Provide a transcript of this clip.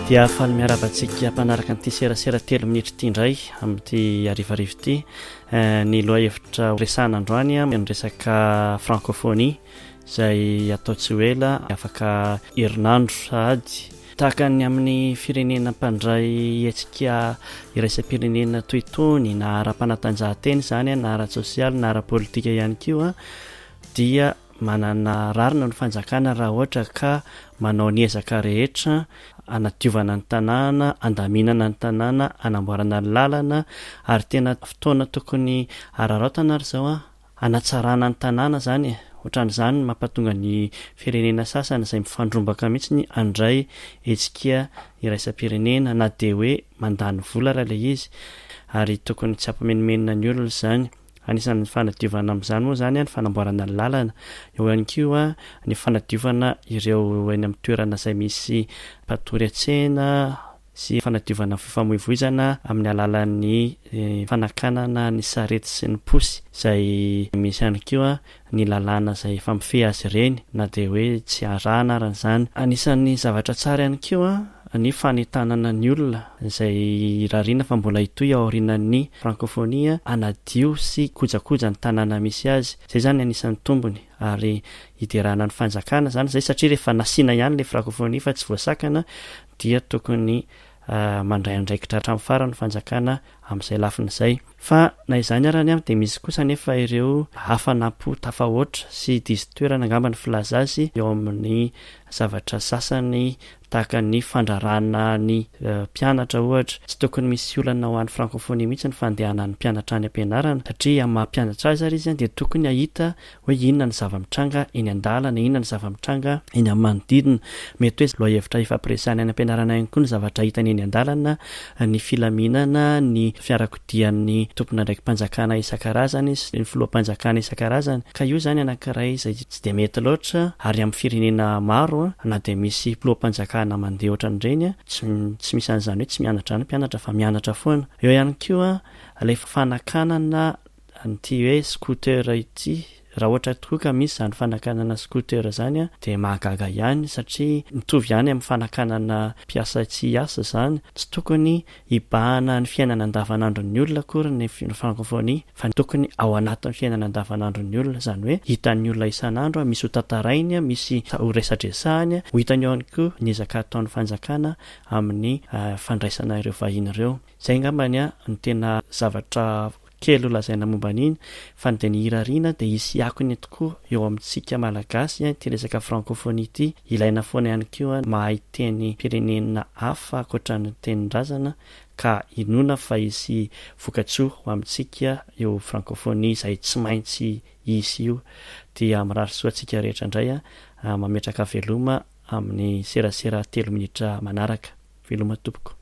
dia afaly miarabantsika mpanaraka an'ity serasera 3 minitra ity indray amin'ity arivarivo ity ny loha hevitra resana androany ny resaka francophonie izay ataotsy ho ela afaka herinandro sady tahaka ny amin'ny firenena mpandray hetsika iraisam-pirenena toy itony na ara-panatanjahanteny izany na ara-tsosialy na ara-politika ihany koa dia manana rarina ny fanjakana raha ohatra ka manao ny ezaka rehetra anadiovana ny tanàna, andaminana ny tanàna, anamboarana ny lalana ary tena fotoana tokony araraotana ary zao anatsarana ny tanàna zany ohatran'izany mampatonga ny firenena sasana izay mifandrombaka mihitsy ny andray hetsika iraisam-pirenena na dia hoe mandany vola raha ilay izy ary tokony tsy ampamenomenina ny olona izany. Anisan'ny fanadiovana amin'izany moa zany ny fanamboarana ny lalana, eo ihany koa ny fanadiovana ireo eny amin'ny toerana izay misy mpatory an-tsena sy fanadiovana fifamoivoizana amin'ny alalan'ny fanakanana ny sarety sy ny posy izay misy ihany koa ny lalàna izay famifehy azy ireny na dia hoe tsy arahana aran'izany. Anisan'ny zavatra tsara ihany koa ny fanentanana ny olona izay rarina fa mbola hitoy aorinan'ny francophonie anadio sy kojakoja ny tanàna misy azy, izay zany anisan'ny tombony ary hiderana ny fanjakana zany zay satria rehefa nasiana ihany le francophonie fa tsy voasakana dia tokony mandray andraikitra hatramin'ny farany fanjakana amin'izay lafiny izay. Fa na izany arany dia misy kosa nefa ireo hafanampo tafahoatra sy diso toerana angamba ny filaza azy eo amin'ny zavatra sasany tahaka ny fandrarana ny mpianatra ohatra. Tsy tokony misy olana ho an'ny francophonie mihitsy ny fandehana ny mpianatra any am-pianarana satria amin'ny mampianatra azy ary izy dia tokony ahita hoe inona ny zava-mitranga eny an-dalana, inona ny zava-mitranga eny amin'ny manodidina. Mety hoe loha hevitra ifampiresahana any am-pianarana ihany koa ny zavatra hitany eny an-dalana, ny filaminana, ny fiarakodian'ny tompona ndraiky mpanjakana isan-karazany sy ny filoham-panjakana isan-karazany. Ka io zany anankiray izay tsy dia mety loatra ary amin'ny firenena maro na dia misy filoham-panjakana mandeha ohatran'ireny tsy misy an'izany hoe tsy mianatra ny mpianatra fa mianatra foana. Eo ihany koa ilay fanakanana an'ity hoe scooter ity, raha ohatra tokoa ka misy izany fanakanana scooter izany dia mahagaga ihany satria mitovy ihany amin'ny fanakanana mpiasa tsy hiasa izany. Tsy tokony hibahana ny fiainana andavanandron'ny olona akory ny francophonie fa tokony ao anatin'ny fiainana andavanandron'ny olona, izany hoe hitan'ny olona isan'andro, misy ho tantarainy, misy ho resadresahany, ho hitany ihany koa ny ezaka ataon'ny fanjakana amin'ny fandraisana ireo vahiny ireo. Izay angambany ny tena zavatra kely olazaina momba an'iny fa ny dia ny hirariana dia hisy akony tokoa eo amintsika malagasy ity resaka francophonie ity. Ilaina foana ihany koa mahay teny firenena hafa ankoatran'ny tenin-drazana ka inona fa hisy vokatsoa ho amintsika eo francophonie izay tsy maintsy hisy io. Dia mirary soa antsika rehetra indray mametraka veloma amin'ny serasera 3 minitra manaraka. Veloma tompoko.